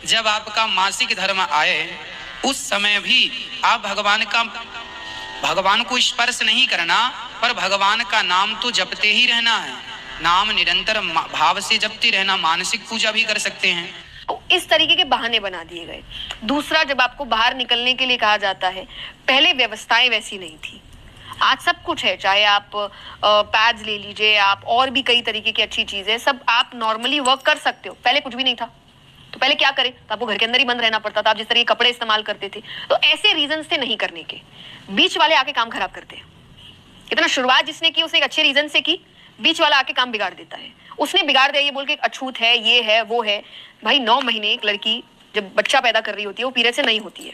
जब आपका मासिक धर्म आए उस समय भी आप भगवान को स्पर्श नहीं करना, पर भगवान का नाम तो जपते ही रहना है। नाम निरंतर भाव से जपते रहना। मानसिक पूजा भी कर सकते हैं। तो इस तरीके के बहाने बना दिए गए। दूसरा, जब आपको बाहर निकलने के लिए कहा जाता है, पहले व्यवस्थाएं वैसी नहीं थी। आज सब कुछ है, चाहे आप पैड्स ले लीजिए, आप और भी कई तरीके की अच्छी चीजें, सब आप नॉर्मली वर्क कर सकते हो। पहले कुछ भी नहीं था, तो पहले क्या करें? तो आपको घर के अंदर ही बंद रहना पड़ता था। आप जिस तरह के कपड़े इस्तेमाल करते थे, तो ऐसे रीजन थे नहीं करने के। बीच वाले आके काम खराब करते हैं। इतना शुरुआत जिसने की उसने एक अच्छे रीजन से की, बीच वाला आके काम बिगाड़ देता है। उसने बिगाड़ दिया ये बोल के अछूत है, ये है, वो है। भाई 9 महीने एक लड़की जब बच्चा पैदा कर रही होती है वो पीरियड से नहीं होती है,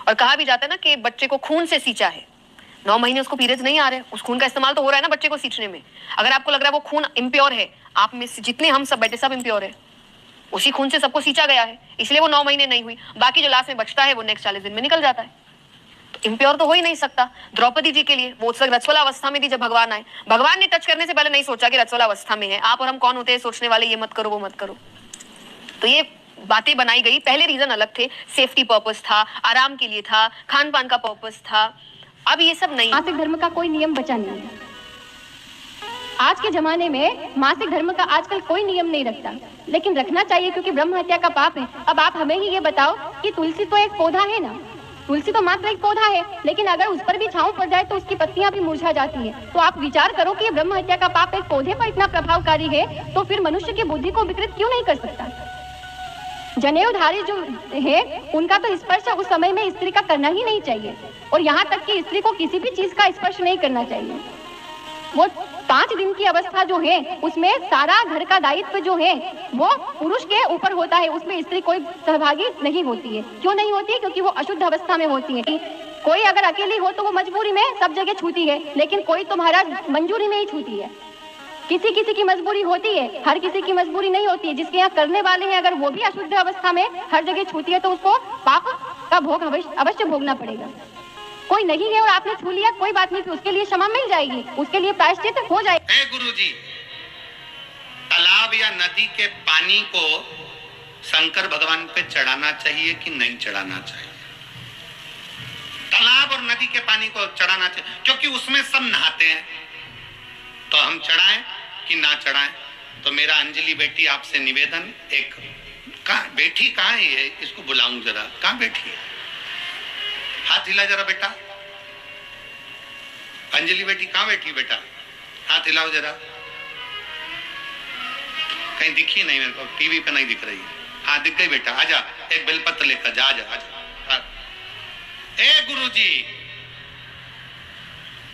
और कहा भी जाता है ना कि बच्चे को खून से सींचा है। 9 महीने उसको पीरियड्स नहीं आ रहे, उस खून का इस्तेमाल तो हो रहा है ना बच्चे को सींचने में। अगर आपको लग रहा है वो खून इम्प्योर है, आप में से जितने हम सब बैठे सब इम्प्योर है, उसी खून से सबको सींचा गया है, इसलिए वो 9 महीने नहीं हुई। बाकी जो लास्ट में बचता है वो नेक्स्ट 40 दिन में निकल जाता है। तो इम्प्योर तो हो ही नहीं सकता। द्रौपदी जी के लिए वो उस वक्त रजस्वला अवस्था में थी जब भगवान आए। भगवान ने टच करने से पहले नहीं सोचा कि रजस्वला अवस्था में है। आप और हम कौन होते हैं सोचने वाले, ये मत करो वो मत करो। तो ये बातें बनाई गई। पहले रीजन अलग थे, सेफ्टी पर्पस था, आराम के लिए था, खान पान का पर्पस था। अब ये सब नहीं। मासिक धर्म का कोई नियम बचा नहीं है। आज के जमाने में मासिक धर्म का आजकल कोई नियम नहीं रखता, लेकिन रखना चाहिए क्योंकि ब्रह्म हत्या का पाप है। अब आप हमें ही ये बताओ कि तुलसी तो एक पौधा है ना, तुलसी तो मात्र एक पौधा है, लेकिन अगर उस पर भी छांव पड़ जाए तो उसकी पत्तियां भी मुरझा जाती हैं। तो आप विचार करो कि ये ब्रह्म हत्या का पाप एक पौधे पर इतना प्रभावकारी है, तो फिर मनुष्य की बुद्धि को विकृत क्यों नहीं कर सकता? जनेऊधारी जो है उनका तो स्पर्श उस समय में स्त्री का करना ही नहीं चाहिए, और यहाँ तक कि स्त्री को किसी भी चीज का स्पर्श नहीं करना चाहिए। वो 5 दिन की अवस्था जो है उसमें सारा घर का दायित्व जो है वो पुरुष के ऊपर होता है, उसमें स्त्री कोई सहभागी नहीं होती है। क्यों नहीं होती है? क्योंकि वो अशुद्ध अवस्था में होती है। कोई अगर अकेली हो तो वो मजबूरी में सब जगह छूती है, लेकिन कोई तो महाराज मंजूरी में ही छूती है। किसी किसी की मजबूरी होती है, हर किसी की मजबूरी नहीं होती है। जिसके यहाँ करने वाले हैं अगर वो भी अशुद्ध अवस्था में हर जगह छूती है तो उसको पाप का भोग अवश्य भोगना पड़ेगा। कोई नहीं है और आपने छू लिया, कोई बात नहीं, उसके लिए क्षमा मिल जाएगी, उसके लिए प्रायश्चित हो जाएगा। हे गुरुजी, तालाब या नदी के पानी को शंकर भगवान पे चढ़ाना चाहिए कि नहीं चढ़ाना चाहिए? तालाब और नदी के पानी को चढ़ाना चाहिए क्योंकि उसमें सब नहाते हैं। तो हम चढ़ाएं कि ना चढ़ाएं? तो मेरा अंजलि बेटी आपसे निवेदन, एक बेटी कहाँ है ये, इसको बुलाऊं जरा, कहाँ बैठी है? हाथ हिला जरा बेटा। अंजलि बेटी कहाँ बैठी बेटा? हाथ हिलाओ जरा। कहीं दिखी नहीं मेरे को, टीवी पे नहीं दिख रही है। हाँ दिख गई बेटा, आजा, एक बेलपत्र लेकर जा, आजा आजा। ए गुरुजी,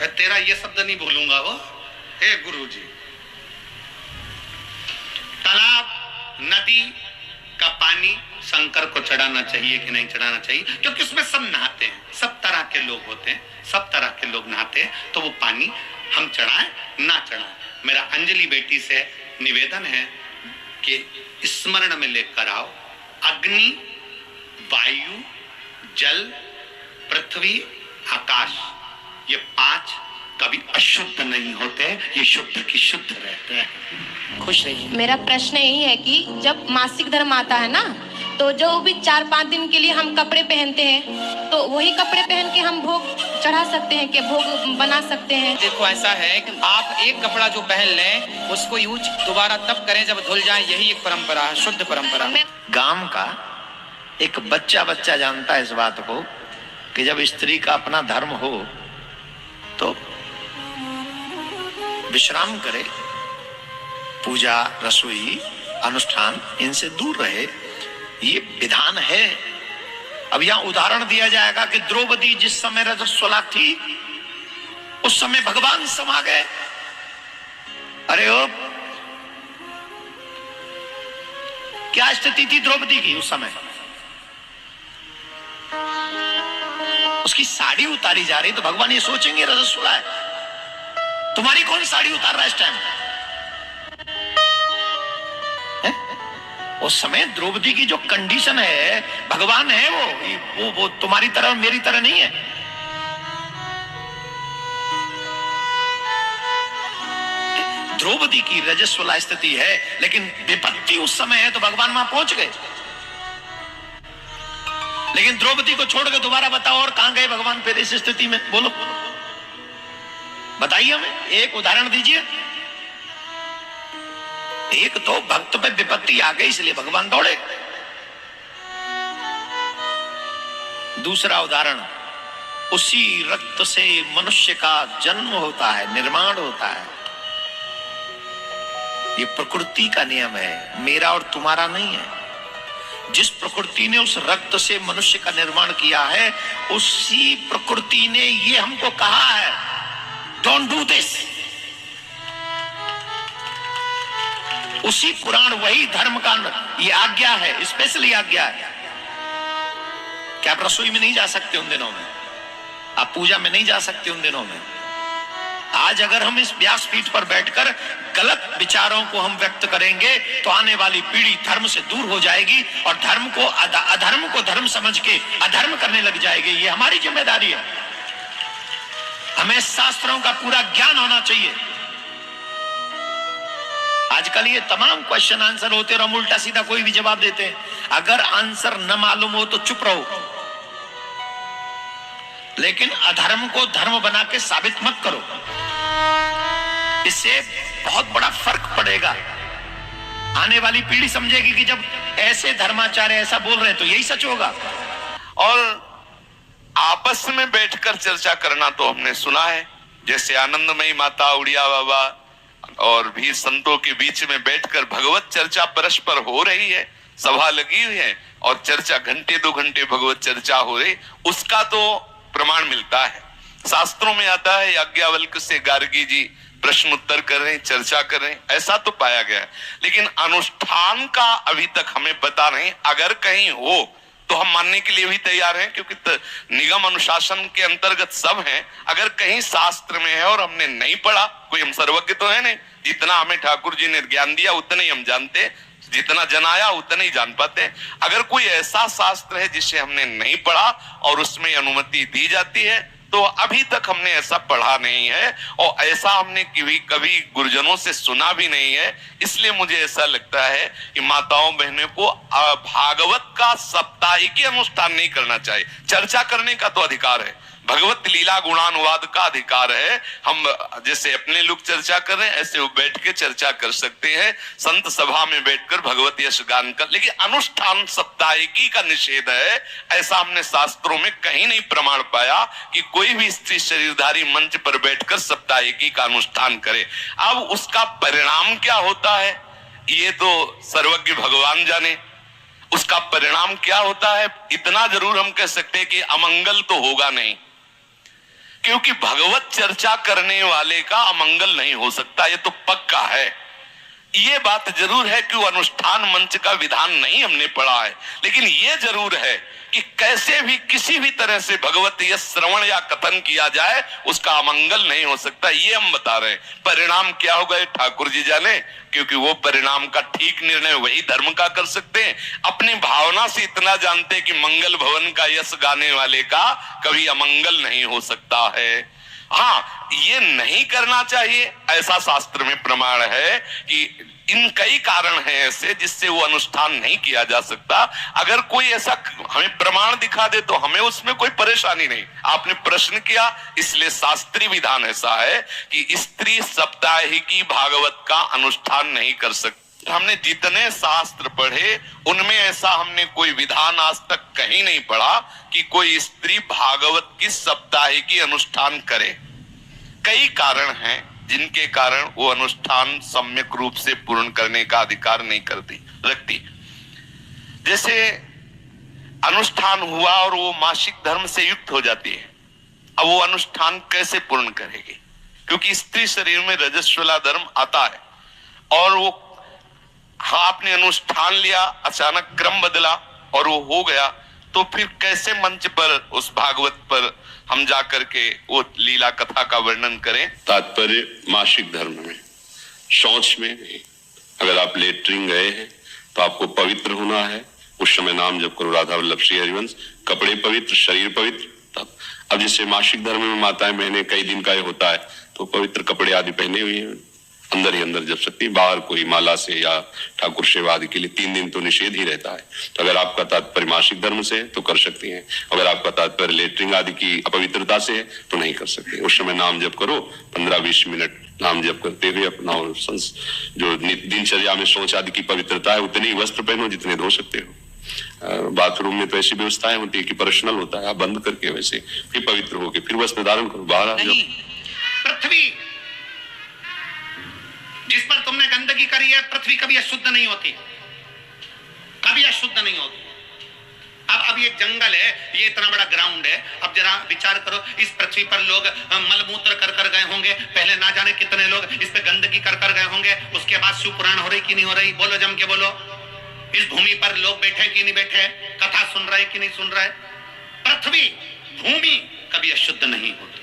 तेरा ये शब्द नहीं भूलूंगा वो। हे गुरुजी, तालाब नदी का पानी शंकर को चढ़ाना चाहिए कि नहीं चढ़ाना चाहिए? क्योंकि उसमें सब नहाते हैं, सब तरह के लोग होते हैं, सब तरह के लोग नहाते हैं। तो वो पानी हम चढ़ाएं ना चढ़ाएं, मेरा अंजलि बेटी से निवेदन है कि स्मरण में लेकर आओ, अग्नि, वायु, जल, पृथ्वी, आकाश, ये 5 कभी अशुद्ध नहीं होते, ये शुद्ध की शुद्ध रहते हैं। खुश रहिए। मेरा प्रश्न यही है कि जब मासिक धर्म आता है ना, तो जो भी 4-5 दिन के लिए हम कपड़े पहनते हैं, तो वही कपड़े पहन के हम भोग चढ़ा सकते हैं, कि भोग बना सकते हैं? देखो ऐसा है कि आप एक कपड़ा जो पहन लें उसको यूज दोबारा तब करें जब धुल जाए, यही एक परंपरा है, शुद्ध परंपरा। गांव का एक बच्चा जानता है इस बात को कि जब स्त्री का अपना धर्म हो तो विश्राम करे, पूजा, रसोई, अनुष्ठान इनसे दूर रहे, ये विधान है। अब यहां उदाहरण दिया जाएगा कि द्रौपदी जिस समय रजस्वला थी उस समय भगवान समा गए। अरे ओ, क्या स्थिति थी द्रौपदी की उस समय? उसकी साड़ी उतारी जा रही तो भगवान ये सोचेंगे रजस्वला है, तुम्हारी कौन साड़ी उतार रहा है इस टाइम? उस समय द्रौपदी की जो कंडीशन है, भगवान है वो तुम्हारी तरह मेरी तरह नहीं है। द्रौपदी की रजस्वला स्थिति है, लेकिन विपत्ति उस समय है तो भगवान वहां पहुंच गए। लेकिन द्रौपदी को छोड़ के दोबारा बताओ और कहां गए भगवान फिर इस स्थिति में? बोलो, बताइए हमें, एक उदाहरण दीजिए। एक तो भक्त पे विपत्ति आ गई इसलिए भगवान दौड़े। दूसरा उदाहरण, उसी रक्त से मनुष्य का जन्म होता है, निर्माण होता है। ये प्रकृति का नियम है, मेरा और तुम्हारा नहीं है। जिस प्रकृति ने उस रक्त से मनुष्य का निर्माण किया है, उसी प्रकृति ने ये हमको कहा है, डोंट डू दिस। उसी पुराण, वही धर्म का ये आज्ञा है, स्पेशली आज्ञा है कि आप रसोई में नहीं जा सकते उन दिनों में, आप पूजा में नहीं जा सकते उन दिनों में। आज अगर हम इस व्यासपीठ पर बैठकर गलत विचारों को हम व्यक्त करेंगे तो आने वाली पीढ़ी धर्म से दूर हो जाएगी और धर्म को अधर्म को धर्म समझ के अधर्म करने लग जाएगी। ये हमारी जिम्मेदारी है। हमें शास्त्रों का पूरा ज्ञान होना चाहिए। आजकल ये तमाम क्वेश्चन आंसर होते हैं और हम उल्टा सीधा कोई भी जवाब देते हैं। अगर आंसर न मालूम हो तो चुप रहो, लेकिन अधर्म को धर्म बना के साबित मत करो। इससे बहुत बड़ा फर्क पड़ेगा। आने वाली पीढ़ी समझेगी कि जब ऐसे धर्माचार्य ऐसा बोल रहे हैं तो यही सच होगा। और आपस में बैठकर चर्चा करना तो हमने सुना है, जैसे आनंदमयी माता, उड़िया बाबा और भी संतों के बीच में बैठकर भगवत चर्चा परस्पर हो रही है, सभा लगी हुई है और चर्चा घंटे 2 घंटे भगवत चर्चा हो रही, उसका तो प्रमाण मिलता है। शास्त्रों में आता है याज्ञवल्क्य से गार्गी जी प्रश्न उत्तर कर रहे हैं, चर्चा कर रहे हैं, ऐसा तो पाया गया है। लेकिन अनुष्ठान का अभी तक हमें पता नहीं। अगर कहीं हो तो हम मानने के लिए भी तैयार हैं, क्योंकि निगम अनुशासन के अंतर्गत सब हैं। अगर कहीं शास्त्र में है और हमने नहीं पढ़ा, कोई हम सर्वज्ञ तो है नहीं, जितना हमें ठाकुर जी ने ज्ञान दिया उतने ही हम जानते, जितना जनाया उतने ही जान पाते। अगर कोई ऐसा शास्त्र है जिसे हमने नहीं पढ़ा और उसमें अनुमति दी जाती है, तो अभी तक हमने ऐसा पढ़ा नहीं है और ऐसा हमने कभी गुरुजनों से सुना भी नहीं है। इसलिए मुझे ऐसा लगता है कि माताओं बहनों को भागवत का साप्ताहिक अनुष्ठान नहीं करना चाहिए। चर्चा करने का तो अधिकार है, भगवत लीला गुणानुवाद का अधिकार है। हम जैसे अपने लोग चर्चा कर रहे हैं ऐसे वो बैठ के चर्चा कर सकते हैं, संत सभा में बैठकर भगवत यश गान कर। लेकिन अनुष्ठान साप्ताहिकी का निषेध है, ऐसा हमने शास्त्रों में कहीं नहीं प्रमाण पाया कि कोई भी स्त्री शरीरधारी मंच पर बैठकर साप्ताहिकी का अनुष्ठान करे। अब उसका परिणाम क्या होता है ये तो सर्वज्ञ भगवान जाने। उसका परिणाम क्या होता है इतना जरूर हम कह सकते हैं कि अमंगल तो होगा नहीं, क्योंकि भगवत चर्चा करने वाले का अमंगल नहीं हो सकता, ये तो पक्का है। ये बात जरूर है कि वो अनुष्ठान मंच का विधान नहीं हमने पढ़ा है, लेकिन ये जरूर है कि कैसे भी किसी भी तरह से भगवत यश श्रवण या कथन किया जाए उसका अमंगल नहीं हो सकता, ये हम बता रहे हैं। परिणाम क्या होगा ये ठाकुर जी जाने, क्योंकि वो परिणाम का ठीक निर्णय वही धर्म का कर सकते हैं। अपनी भावना से इतना जानते कि मंगल भवन का यश गाने वाले का कभी अमंगल नहीं हो सकता है। हाँ, ये नहीं करना चाहिए ऐसा शास्त्र में प्रमाण है कि इन कई कारण हैं ऐसे जिससे वो अनुष्ठान नहीं किया जा सकता। अगर कोई ऐसा हमें प्रमाण दिखा दे तो हमें उसमें कोई परेशानी नहीं। आपने प्रश्न किया, इसलिए शास्त्रीय विधान ऐसा है कि स्त्री साप्ताहिकी भागवत का अनुष्ठान नहीं कर सकती। हमने जितने शास्त्र पढ़े उनमें ऐसा हमने कोई विधान आज तक कहीं नहीं पढ़ा कि कोई स्त्री भागवत की साप्ताहिकी अनुष्ठान करे। कई कारण हैं जिनके कारण वो अनुष्ठान सम्यक रूप से पूर्ण करने का अधिकार नहीं रखती। जैसे अनुष्ठान हुआ और वो मासिक धर्म से युक्त हो जाती है, अब वो अनुष्ठान कैसे पूर्ण करेगी? क्योंकि स्त्री शरीर में रजस्वला धर्म आता है और वो हाँ आपने अनुष्ठान लिया, अचानक क्रम बदला और वो हो गया, तो फिर कैसे मंच पर उस भागवत पर हम जाकर के वो लीला कथा का वर्णन करें? तात्पर्य मासिक धर्म में, शौच में नहीं। अगर आप लेटरिन गए हैं तो आपको पवित्र होना है, उस समय नाम जप करो राधा वल्लभ श्री हरिवंश। कपड़े पवित्र, शरीर पवित्र, तब। अब जैसे मासिक धर्म में माताएं बहनें कई दिन का होता है तो पवित्र कपड़े आदि पहने हुए हैं, अंदर ही अंदर जप सकती हैं। बाहर कोई माला से या ठाकुर सेवा आदि के लिए 3 दिन तो निषेध ही रहता है। तो अगर आपका तात्पर्य मासिक धर्म से है तो कर सकती हैं, अगर आपका तात्पर्य लेटरिंग आदि की अपवित्रता से है तो नहीं कर सकते। उस समय नाम जप करो, 15-20 मिनट नाम जप करते हुए अपना जो दिनचर्या में शौच आदि की पवित्रता है उतने ही वस्त्र पहनो जितने धो सकते हो। बाथरूम में तो ऐसी व्यवस्थाएं होती है कि पर्सनल होता है, आप बंद करके वैसे फिर पवित्र होके फिर वस्त्र धारण करो, बाहर आ जाओ। पृथ्वी जिस पर तुमने गंदगी करी है, पृथ्वी कभी अशुद्ध नहीं होती, कभी अशुद्ध नहीं होती। अब ये जंगल है, ये इतना बड़ा ग्राउंड है। अब जरा विचार करो, इस पृथ्वी पर लोग मलमूत्र कर कर गए होंगे, पहले ना जाने कितने लोग इस पे गंदगी कर कर गए होंगे। उसके बाद शिव पुराण हो रही कि नहीं हो रही? बोलो, जम के बोलो। इस भूमि पर लोग बैठे कि नहीं बैठे, कथा सुन रहे कि नहीं सुन रहे? पृथ्वी भूमि कभी अशुद्ध नहीं होती,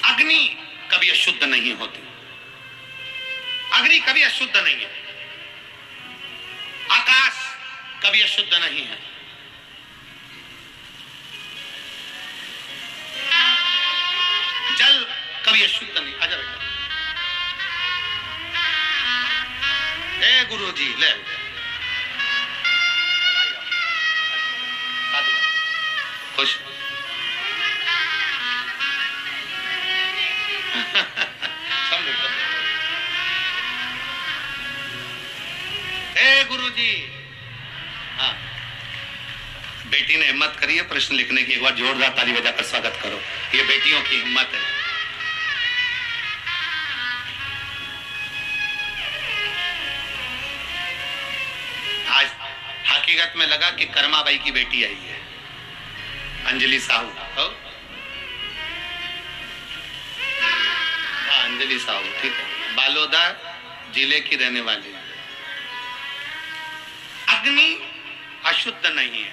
अग्नि कभी अशुद्ध नहीं होती, अग्नि कभी अशुद्ध नहीं है, आकाश कभी अशुद्ध नहीं है, जल कभी अशुद्ध नहीं। आजा बेटा, हे गुरु जी, ले खुश हे गुरु जी। हाँ, बेटी ने हिम्मत करी है प्रश्न लिखने की, एक बार जोरदार ताली बजाकर स्वागत करो। ये बेटियों की हिम्मत है। आज हकीकत में लगा कि कर्माबाई की बेटी आई है, अंजलि साहू। अंजलि साहू, ठीक है, बालोदा जिले की रहने वाली है। अग्नि अशुद्ध नहीं है,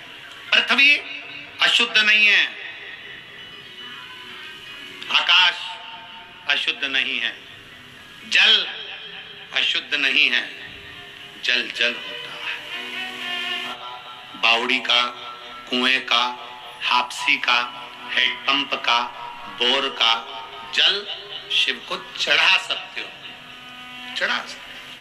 पृथ्वी अशुद्ध नहीं है, आकाश अशुद्ध नहीं है, जल अशुद्ध नहीं है, जल जल होता है। बावड़ी का, कुएं का, हापसी का, हैंडपंप का, बोर का जल शिव को चढ़ा सकते हो, चढ़ा सकते हो।